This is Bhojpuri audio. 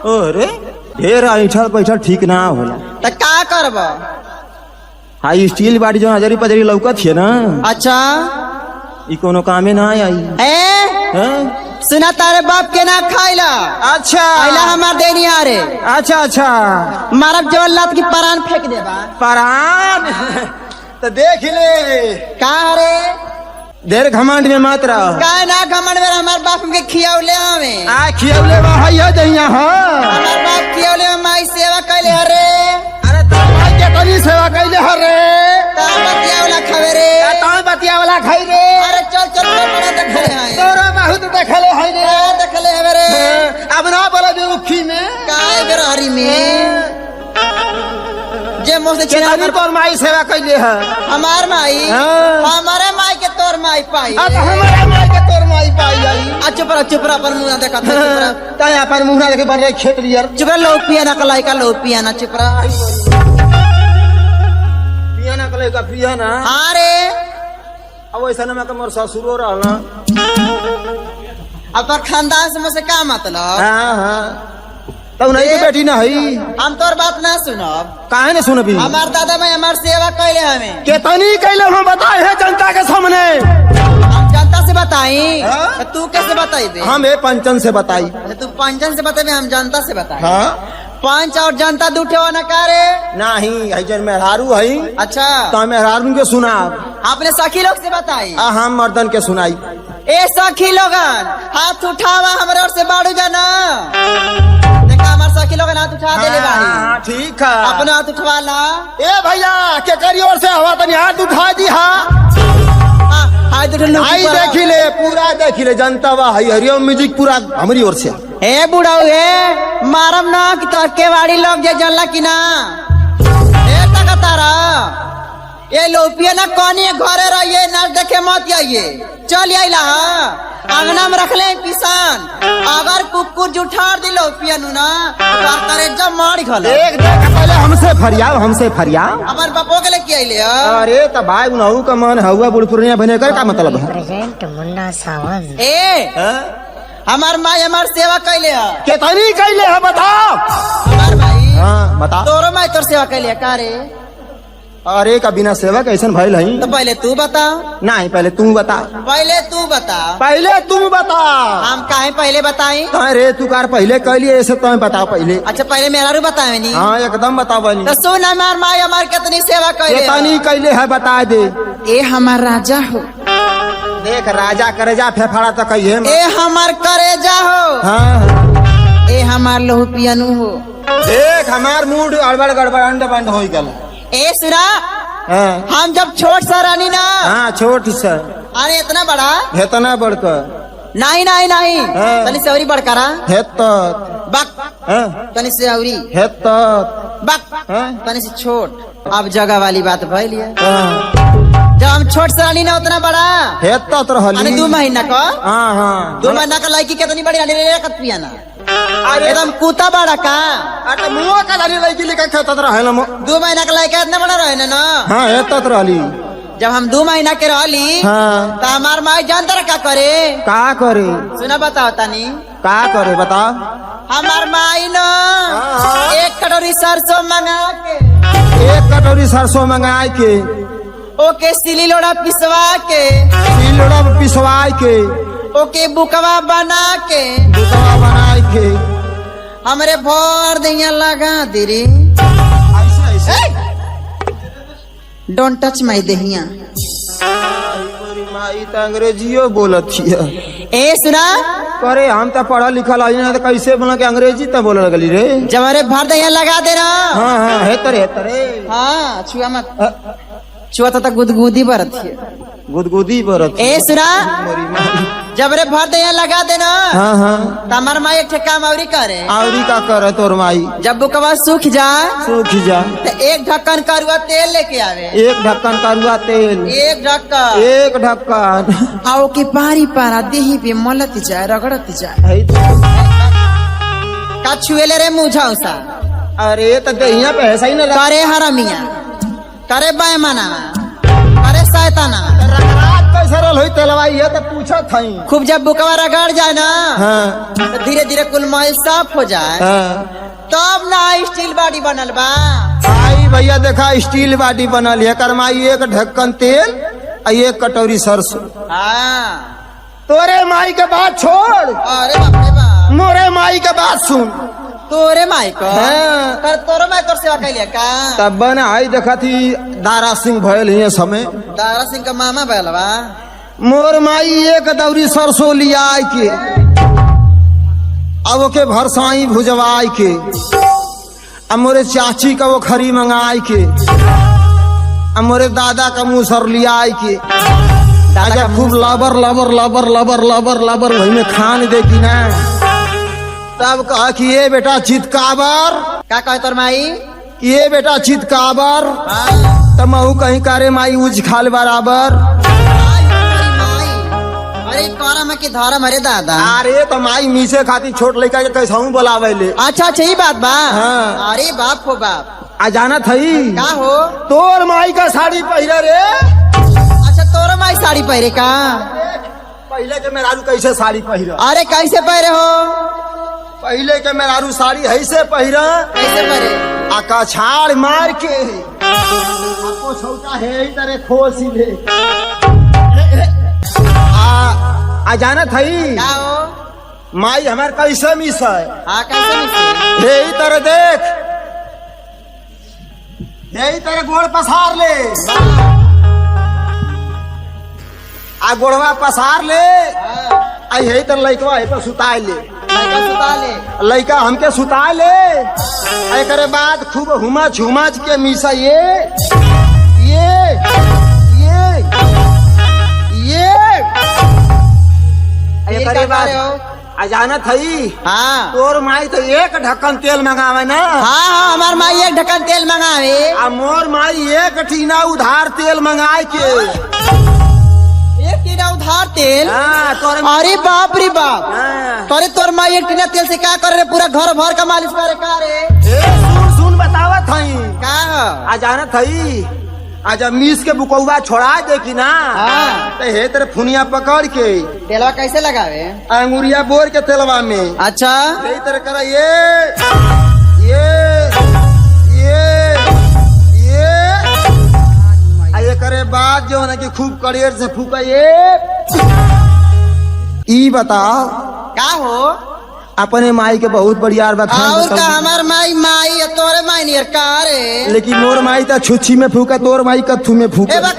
अरे ढेर ऐठल पैठल ठीक ना होला। तो का करब? हाई स्टील बाड़ी जो हजारी पजरी लौकत है ना, अच्छा ई कोनो कामे ना आई। हैं? सुना तारे बाप के ना खाइला। अच्छा आइला हमार देनी हारे। अच्छा अच्छा मारब जवल्लात की परान फेंक देबा। परान तो देख ले का रे? देर घमंड में मत रह। का ना घमंड में हमार बाप के खियावले हमें। आ खियौले बा हइया दहिया हो। हमार बाप खियावले में माई सेवा कैले हरे। अरे तो भाई के तनी सेवा कैले हरे। ता बतियावला खावे रे। ता बतिया वाला खाई रे। अरे चल चल बड़ा देखले हैं। तोरा बहुत देखले हई रे। देखले हवे रे। अब ना बोला दे उखी में काय बेरहरी में जे मोह से छिना केतनी तोर माई सेवा कैले है। हमार माई हमारे माई के तोर माई पाई। अब हमारे माई के तोर माई पाई जाई। चुप रहा पर मुंह देखा था। ताया अपन मुंह ना देखे बन रहे खेत लियर। चुप रहा लो पियाना कलाई का लो पियाना चुप रहा। पियाना कले का पियाना। हाँ रे अब वैसा ना मैं मोर ससुरो रहना। अब तो खानदान से मुझसे क्या मतलब? हाँ हाँ तब नहीं के बेटी ना हई। हम तोर बात ना सुनब। काहे ने सुनबी? हमार दादा भाई हमार सेवा कैले हमें। केतनी कैले हम बताए है जनता के सामने। हम जनता से बताई तो तू कैसे बताई? हम ए पंचन से बताई। तू पंचन से बताई हम जनता से बताई। हाँ पंच और जनता दूठे हो न करे नहीं है जन मेहरारू हई। अच्छा तो मेहरारू के सुना। आपने सखी लोग से बताई। हम मर्दन के सुनाई। ए सखी लोगन हाथ उठावा हमारे ओर से बाड़ू जाना। देखा हमारे सखी लोगन हाथ उठा दे ले बाड़ी। हाँ ठीक है अपना हाथ उठवा ला। ए भैया के करी ओर से हवा तनी हाथ उठा दी। हाँ हाथ उठा लो। आई देखी ले पूरा देखी ले जनता वा हई हरिओम म्यूजिक पूरा हमारी ओर से। ए बुढ़ाऊ ए मारम ना कि तो के वाड़ी लोग जे जल्ला की ना। ए तकतारा ये लोपिया ना कोनी घरे रहिए ना देखे मत आइए। चल आइला अंगना में रख ले पिसान। अगर कुकुर जुठार दी लोपिया नु ना तो करे जब मार खले। देख देख पहले हमसे फरियाव। हमार बापो के लेके आइले। अरे त भाई उनहु का मन हुआ बुढ़पुरिया बने कर का मतलब है? प्रेजेंट मुन्ना सावंत। ए हमार माई हमार सेवा कैले है। केतनी कैले है बताओ? हमार भाई हाँ बता। तोरो माई तोर सेवा कैले का रे? अरे का बिना सेवा कैसन भइल हई? तो पहले तू बता। नहीं पहले तू बता। पहले तू बता। पहले तू बता। हम काहे पहले बताई? रे तू कार पहले कैलिए ऐसे तो बता पहले। अच्छा पहले मेरा रू बतावे नी। हाँ एकदम बता बनी। तो सुन हमार माई हमार कितनी सेवा कैले। केतनी कैले है बता दे। ए हमार राजा हो। देख राजा करेजा फेफाड़ा तो कहिए। ए हमार करेजा हो। हाँ ए हमार लोहू पियनु हो। देख हमार मूड अड़बड़ गड़बड़ अंड बंड हो गल। ए सुना हाँ हम जब छोट सा रानी ना। हाँ छोट सा। अरे इतना बड़ा हेतना बढ़कर। नहीं नहीं नहीं हाँ। तनी सेवरी बड़कारा। हेत बक हाँ तनी सेवरी हेत बक हाँ तनी से छोट। अब जगह वाली बात भइल है। हाँ जब हम छोट सा रानी ना उतना बड़ा। हेत तो अरे रहली। 2 महीना का। हाँ हाँ 2 महीना का लड़की कितनी बड़ी रानी रे कत पियाना। एकदम कुत्ता बड़ा का। अरे मुआ का दानी लड़की लेकर खेतत रहल हम। 2 महीना का लड़का इतना बड़ा रहे ना। हाँ हेतत रहली। जब हम 2 महीना के रहली हाँ तो हमार माई जानता क्या करे? का करे? सुना बताओ तनी। का करे बता? हमार माई न हाँ। 1 कटोरी सरसों मंगा के। 1 कटोरी सरसों मंगाए के। ओके सिली लोड़ा पिसवा के। सिलड़ा पिसवाए के। ओके बुकवा बना के। बुकवा बनाए के। हमरे भर दैया लगा दे रे। ऐसे ऐसे डोंट टच माई दहिया। माई तो अंग्रेजियो बोलत हिय। ए सुना करे हम तो पढ़ा लिखल आई ना तो कैसे बोला कि अंग्रेजी तो बोले लगली रे। जब हमारे भर दैया लगा दे ना। हाँ हाँ हेतरे। हाँ छुआ मत। छुआ तो गुदगुदी बरत है। गुदगुदी बरत। ए सुना जब रे भर दैया लगा दे ना। हाँ हाँ तो हमार माई एक ठे काम औरी करे। आवरी का करे तोर माई? जब बुकवा सूख जाए सूख जा तो 1 ढक्कन करुआ तेल लेके आवे। 1 ढक्कन करुआ तेल। 1 ढक्कन। 1 ढक्कन। आओ के पारी पारा देही पे मलत जाए रगड़त जाए। है तो। का छुएले रे मुझाऊ सा। अरे तो दहिया पे ऐसा ही ना करे हरमिया करे बैमाना करे शैताना। रगरात सरल हुई तेलवाई है तो पूछा थी। खूब जब बुकवा रगड़ जाए ना हाँ तो धीरे धीरे कुल मैल साफ हो जाए हाँ तब ना स्टील बॉडी बनल बा। आई भैया देखा स्टील बाटी बनल है करमाई एक ढक्कन तेल और एक कटोरी सरसों। हाँ तोरे माई के बात छोड़, अरे बाप रे बाप, मोरे माई के बात सुन। तोरे माई को हाँ। कर तोरे माई तोर सेवा कैलिया का। तब बन आई देखा थी दारा सिंह भयल ही समय। दारा सिंह का मामा बैलवा। मोर माई एक दौरी सरसों लिया के अब ओके भरसाई भुजवाई के अब मोरे चाची का वो खरी मंगाई के अब मोरे दादा का मुसर लिया के दादा खूब लबर लबर लबर लबर लबर लबर वही में खान देगी ना। तब कहा कि ये बेटा चितकाबर, का कहे तोर माई कि ये बेटा चितकाबर। हाँ। तब महू कहीं करे माई उज खाल बराबर। अरे करम है कि धर्म अरे दादा। अरे तो माई मीसे खाती छोट लड़का के कैसा बोलावे ले। अच्छा अच्छा ही बात बा। हाँ। अरे बाप हो बाप, आ जाना थई का हो तोर माई का साड़ी पहिरा रे। अच्छा तोर माई साड़ी पहरे का। पहले के मेहरारू कैसे साड़ी पहिरा, अरे कैसे पहरे हो, पहले के मेहरारू साड़ी ऐसे पहिरा कैसे पहरे। आ कछाड़ मार के आपको छौटा है ही तरह खोसी ले। आ जाना थई का हो माई हमार कैसे मिस है। हाँ कैसे मिसी। हे ही तरह देख, हे ही तरह गोड़ पसार ले आ गोड़वा पसार ले आ यही तरह लइकवा है पर सुताए ले। लड़का सुता ले। लइका हमके सुता ले एकरे बाद खूब हुमच हुमच के मिसा ये एकरे बाद अजाना थई हाँ तोर माई तो एक ढक्कन तेल मंगावे ना। हाँ हाँ हमार माई एक ढक्कन तेल मंगावे। आ मोर माई एक टीना उधार तेल मंगाए के। एक टीना उधार तेल। हाँ तोर अरे बाप रे बाप, हाँ। अरे तोर माई एक टीना तेल से क्या करे रे, पूरा घर भर का मालिश करे का रे। ए, सुन बतावत हई का हो? आ जाना थई आज मीस के बुकौवा छोड़ा दे की ना। हाँ। तो हे तेरे फुनिया पकड़ के तेलवा कैसे लगावे। अंगुरिया बोर के तेलवा में अच्छा यही तरह करा ये करे बाद जो है कि खूब कड़ेर से फूका ये। ई बताओ का हो अपने माई के बहुत बढ़िया और का हमार माई माई है, तोरे माई नियर का रे। लेकिन मोर माई तो छुच्छी में फूका तोर माई कत्थू में ए फूका। बक